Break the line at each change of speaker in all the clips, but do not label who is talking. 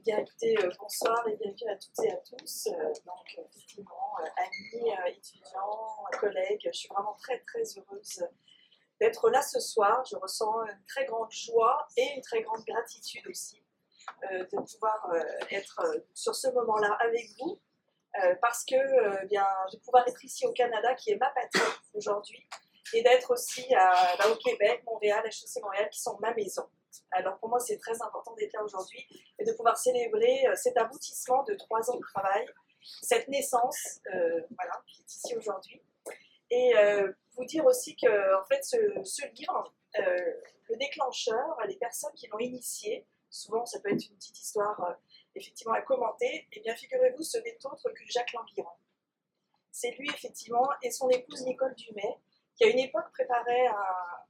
Bien, écoutez, bonsoir et bienvenue à toutes et à tous. Donc, effectivement, amis, étudiants, collègues, je suis vraiment très très heureuse d'être là ce soir. Je ressens une très grande joie et une très grande gratitude aussi de pouvoir être sur ce moment-là avec vous parce que bien, de pouvoir être ici au Canada, qui est ma patrie aujourd'hui, et d'être aussi au Québec, Montréal, HEC Montréal, qui sont ma maison. Alors pour moi, c'est très important d'être là aujourd'hui et de pouvoir célébrer cet aboutissement de 3 ans de travail, cette naissance, voilà, qui est ici aujourd'hui. Et vous dire aussi que en fait, ce livre, le déclencheur, les personnes qui l'ont initié, souvent ça peut être une petite histoire effectivement à commenter, et bien figurez-vous, ce n'est autre que Jacques Languirand. C'est lui effectivement et son épouse Nicole Dumais, qui à une époque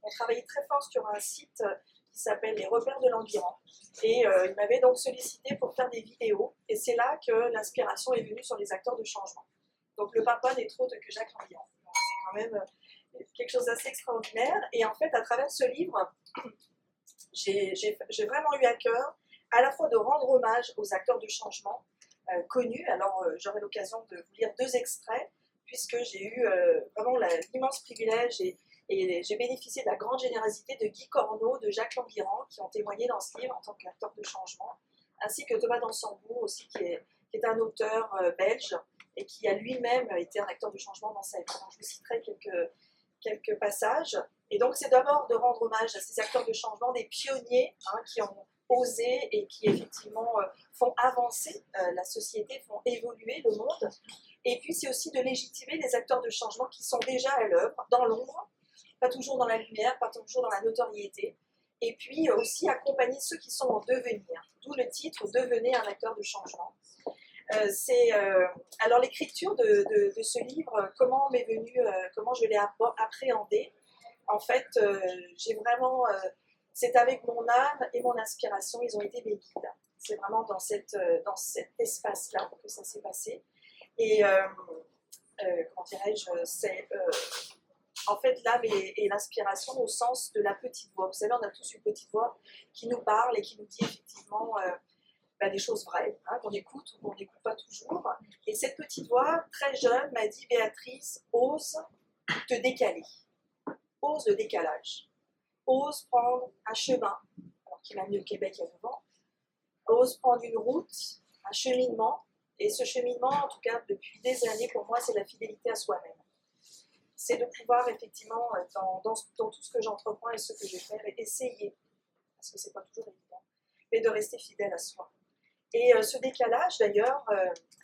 on travaillait très fort sur un site qui s'appelle Les Repères de Languirand. Et il m'avait donc sollicité pour faire des vidéos. Et c'est là que l'inspiration est venue sur les acteurs de changement. Donc le papa n'est autre que Jacques Languirand. Donc c'est quand même quelque chose d'assez extraordinaire. Et en fait, à travers ce livre, j'ai vraiment eu à cœur à la fois de rendre hommage aux acteurs de changement connus. Alors j'aurai l'occasion de vous lire 2 extraits, puisque j'ai eu vraiment l'immense privilège et j'ai bénéficié de la grande générosité de Guy Corneau, de Jacques Languirand, qui ont témoigné dans ce livre en tant qu'acteur de changement, ainsi que Thomas Dansembourg aussi, qui est un auteur belge et qui a lui-même été un acteur de changement dans sa vie. Donc, je vous citerai quelques passages. Et donc c'est d'abord de rendre hommage à ces acteurs de changement, des pionniers qui ont osé et qui effectivement font avancer la société, font évoluer le monde. Et puis c'est aussi de légitimer les acteurs de changement qui sont déjà à l'œuvre, dans l'ombre, pas toujours dans la lumière, pas toujours dans la notoriété, et puis aussi accompagner ceux qui sont en devenir, d'où le titre « Devenez un acteur de changement ». Alors l'écriture de ce livre, comment m'est venue, comment je l'ai appréhendé. En fait, j'ai vraiment, c'est avec mon âme et mon inspiration, ils ont été mes guides. C'est vraiment dans cet espace-là que ça s'est passé. Et comment dirais-je, c'est en fait l'âme et l'inspiration au sens de la petite voix. Vous savez, on a tous une petite voix qui nous parle et qui nous dit effectivement des choses vraies, qu'on écoute ou qu'on n'écoute pas toujours. Et cette petite voix, très jeune, m'a dit « Béatrice, ose te décaler, ose le décalage, ose prendre un chemin », alors qu'il m'a mis au Québec il y a 9 ans, ose prendre une route, un cheminement. Et ce cheminement, en tout cas depuis des années, pour moi, c'est la fidélité à soi-même. C'est de pouvoir effectivement, dans tout ce que j'entreprends et ce que je vais faire, essayer, parce que c'est pas toujours évident, mais de rester fidèle à soi. Et ce décalage d'ailleurs,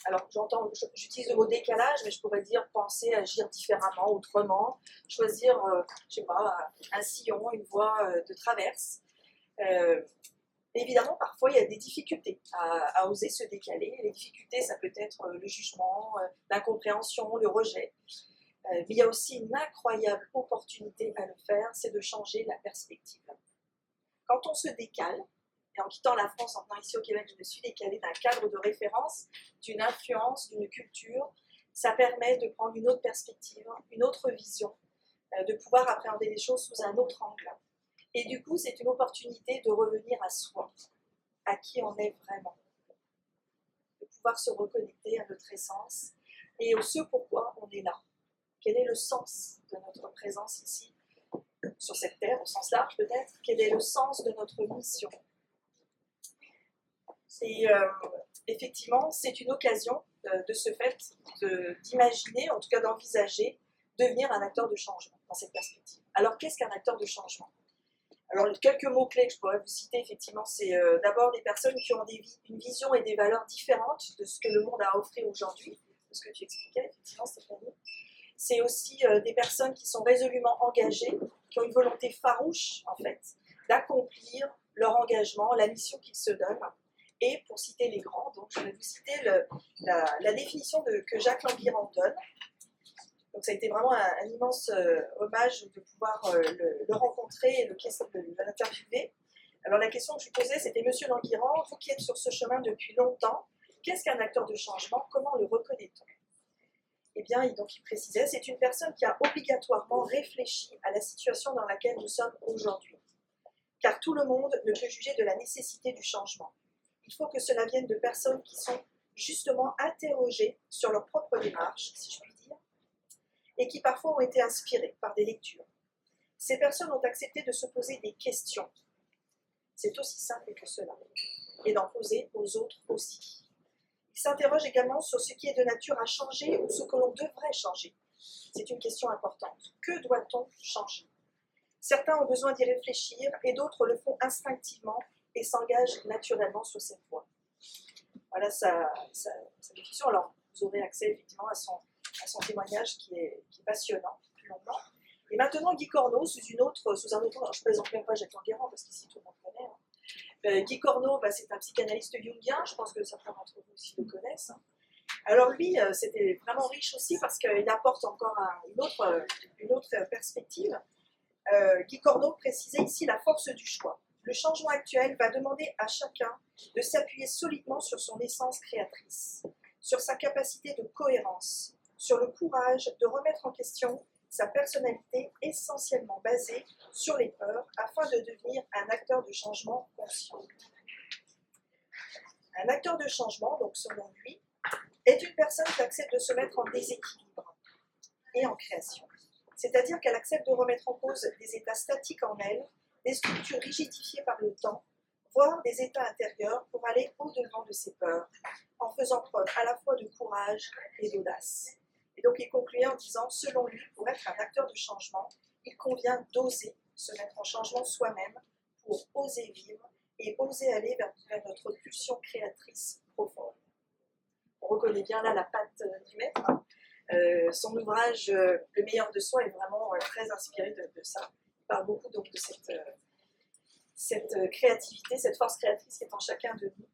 alors j'utilise le mot décalage, mais je pourrais dire penser, agir différemment, autrement, choisir, je sais pas, un sillon, une voie de traverse. Évidemment, parfois, il y a des difficultés à oser se décaler. Les difficultés, ça peut être le jugement, l'incompréhension, le rejet. Mais il y a aussi une incroyable opportunité à le faire, c'est de changer la perspective. Quand on se décale, et en quittant la France, en venant ici au Québec, je me suis décalée d'un cadre de référence, d'une influence, d'une culture. Ça permet de prendre une autre perspective, une autre vision, de pouvoir appréhender les choses sous un autre angle. Et du coup, c'est une opportunité de revenir à soi, à qui on est vraiment, de pouvoir se reconnecter à notre essence et au ce pourquoi on est là. Quel est le sens de notre présence ici, sur cette terre, au sens large peut-être? Quel est le sens de notre mission? Et effectivement, c'est une occasion de ce fait d'imaginer, en tout cas d'envisager, devenir un acteur de changement dans cette perspective. Alors, qu'est-ce qu'un acteur de changement? Alors, quelques mots-clés que je pourrais vous citer, effectivement, c'est d'abord des personnes qui ont une vision et des valeurs différentes de ce que le monde a à offrir aujourd'hui, de ce que tu expliquais, effectivement, Stéphanie. C'est aussi des personnes qui sont résolument engagées, qui ont une volonté farouche, en fait, d'accomplir leur engagement, la mission qu'ils se donnent. Et pour citer les grands, donc je vais vous citer la définition que Jacques Languirand donne. Donc ça a été vraiment un immense hommage de pouvoir le rencontrer et de l'interviewer. Alors la question que je lui posais, c'était « Monsieur Languirand, vous qui êtes sur ce chemin depuis longtemps, qu'est-ce qu'un acteur de changement? Comment le reconnaît-on » Eh bien, donc il précisait, c'est une personne qui a obligatoirement réfléchi à la situation dans laquelle nous sommes aujourd'hui. car tout le monde ne peut juger de la nécessité du changement. Il faut que cela vienne de personnes qui sont justement interrogées sur leur propre démarche, si je puis dire, et qui parfois ont été inspirées par des lectures. Ces personnes ont accepté de se poser des questions. C'est aussi simple que cela. Et d'en poser aux autres aussi. Ils s'interrogent également sur ce qui est de nature à changer ou ce que l'on devrait changer. C'est une question importante. Que doit-on changer? Certains ont besoin d'y réfléchir et d'autres le font instinctivement et s'engagent naturellement sur cette voie. Voilà sa définition. Alors, vous aurez accès effectivement à son témoignage qui est passionnant, plus longuement. Et maintenant, Guy Corneau, sous un autre nom, je ne présente même pas Jacques Languerrand parce qu'ici tout le monde connaît. Guy Corneau, c'est un psychanalyste jungien, je pense que certains d'entre vous aussi le connaissent. Alors lui, c'était vraiment riche aussi parce qu'il apporte encore une autre perspective. Guy Corneau précisait ici la force du choix. Le changement actuel va demander à chacun de s'appuyer solidement sur son essence créatrice, sur sa capacité de cohérence, sur le courage de remettre en question sa personnalité essentiellement basée sur les peurs afin de devenir un acteur de changement conscient. Un acteur de changement, donc selon lui, est une personne qui accepte de se mettre en déséquilibre et en création. C'est-à-dire qu'elle accepte de remettre en cause des états statiques en elle, des structures rigidifiées par le temps, voire des états intérieurs pour aller au-devant de ses peurs, en faisant preuve à la fois de courage et d'audace. Et donc il concluait en disant, selon lui, pour être un acteur de changement, il convient d'oser se mettre en changement soi-même pour oser vivre et oser aller vers notre pulsion créatrice profonde. On reconnaît bien là la patte du maître. Son ouvrage Le meilleur de soi est vraiment très inspiré de ça. Il parle beaucoup donc de cette créativité, cette force créatrice qui est en chacun de nous.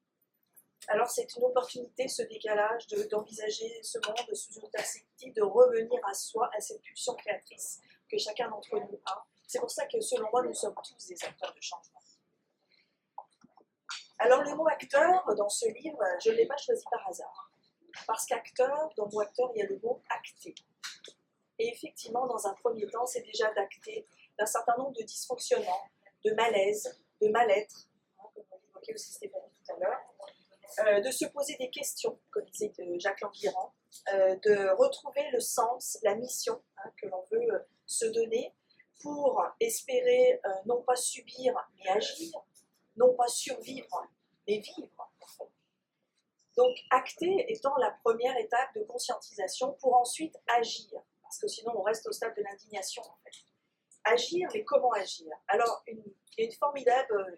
Alors c'est une opportunité, ce décalage, d'envisager ce monde sous une perspective, de revenir à soi, à cette pulsion créatrice que chacun d'entre nous a. C'est pour ça que selon moi, nous sommes tous des acteurs de changement. Alors le mot acteur, dans ce livre, je ne l'ai pas choisi par hasard. Parce qu'acteur, dans le mot acteur, il y a le mot acter. Et effectivement, dans un premier temps, c'est déjà d'acter d'un certain nombre de dysfonctionnements, de malaise, de mal-être, comme on l'évoquait aussi Stéphanie tout à l'heure, de se poser des questions, comme disait Jacques Languerrand, de retrouver le sens, la mission que l'on veut se donner pour espérer non pas subir, mais agir, non pas survivre, mais vivre. Donc, acter étant la première étape de conscientisation pour ensuite agir, parce que sinon on reste au stade de l'indignation en fait. Agir, mais comment agir? Alors, il y a une formidable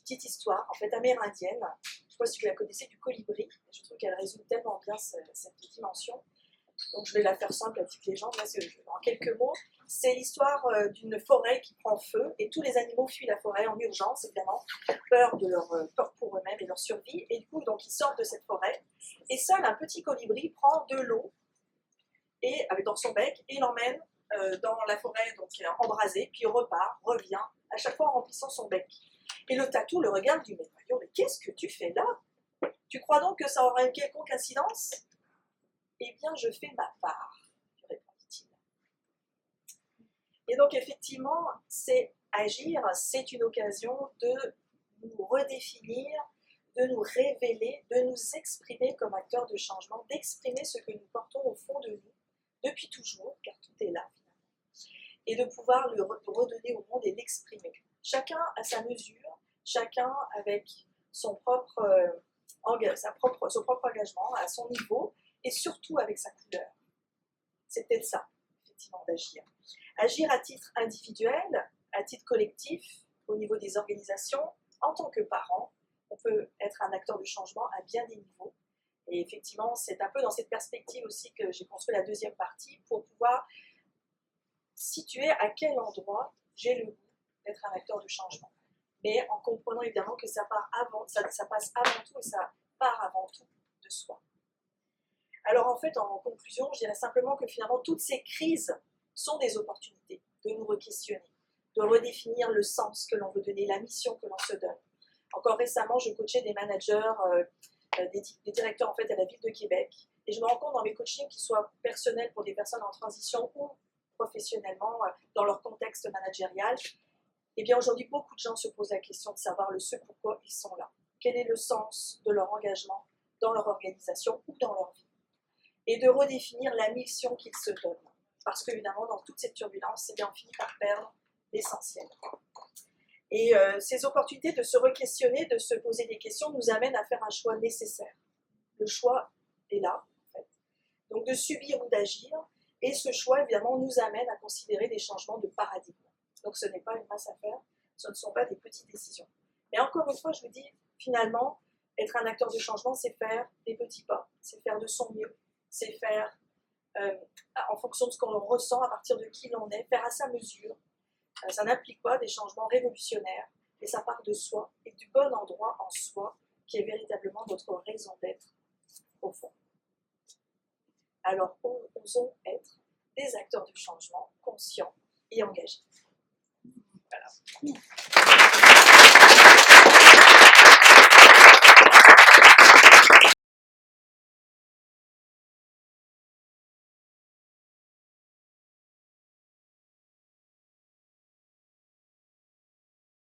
petite histoire, en fait, amérindienne, je ne sais pas si vous la connaissez, du colibri. Je trouve qu'elle résume tellement bien cette dimension. Donc je vais la faire simple, la petite légende, là, en quelques mots. C'est l'histoire d'une forêt qui prend feu et tous les animaux fuient la forêt en urgence, évidemment, peur pour eux-mêmes et leur survie. Et du coup, donc, ils sortent de cette forêt. Et seul un petit colibri prend de l'eau dans son bec et l'emmène dans la forêt donc, embrasée, puis repart, revient, à chaque fois en remplissant son bec. Et le tatou le regarde du médaillon, mais qu'est-ce que tu fais là? Tu crois donc que ça aura une quelconque incidence? Eh bien, je fais ma part, répondit-il. Et donc, effectivement, c'est agir, c'est une occasion de nous redéfinir, de nous révéler, de nous exprimer comme acteurs de changement, d'exprimer ce que nous portons au fond de nous, depuis toujours, car tout est là, finalement, et de pouvoir le redonner au monde et l'exprimer. Chacun à sa mesure, chacun avec son propre engagement, à son niveau, et surtout avec sa couleur. C'est peut-être ça, effectivement, d'agir. Agir à titre individuel, à titre collectif, au niveau des organisations, en tant que parent, on peut être un acteur de changement à bien des niveaux. Et effectivement, c'est un peu dans cette perspective aussi que j'ai construit la deuxième partie pour pouvoir situer à quel endroit j'ai le goût d'être un acteur de changement. Mais en comprenant évidemment que ça passe avant tout et ça part avant tout de soi. Alors en fait, en conclusion, je dirais simplement que finalement, toutes ces crises sont des opportunités de nous re-questionner, de redéfinir le sens que l'on veut donner, la mission que l'on se donne. Encore récemment, je coachais des managers, des directeurs en fait à la ville de Québec, et je me rends compte dans mes coachings, qu'ils soient personnels pour des personnes en transition ou professionnellement dans leur contexte managérial. Eh bien aujourd'hui, beaucoup de gens se posent la question de savoir ce pourquoi ils sont là. Quel est le sens de leur engagement dans leur organisation ou dans leur vie. Et de redéfinir la mission qu'ils se donnent. Parce qu'évidemment, dans toute cette turbulence, eh bien, on finit par perdre l'essentiel. Et ces opportunités de se re-questionner, de se poser des questions, nous amènent à faire un choix nécessaire. Le choix est là, en fait. Donc de subir ou d'agir. Et ce choix, évidemment, nous amène à considérer des changements de paradigme. Donc ce n'est pas une mince affaire, ce ne sont pas des petites décisions. Mais encore une fois, je vous dis, finalement, être un acteur de changement, c'est faire des petits pas, c'est faire de son mieux, c'est faire en fonction de ce qu'on ressent, à partir de qui l'on est, faire à sa mesure. Ça n'implique pas des changements révolutionnaires, mais ça part de soi et du bon endroit en soi, qui est véritablement notre raison d'être au fond. Alors, osons être des acteurs de changement conscients et engagés. Voilà.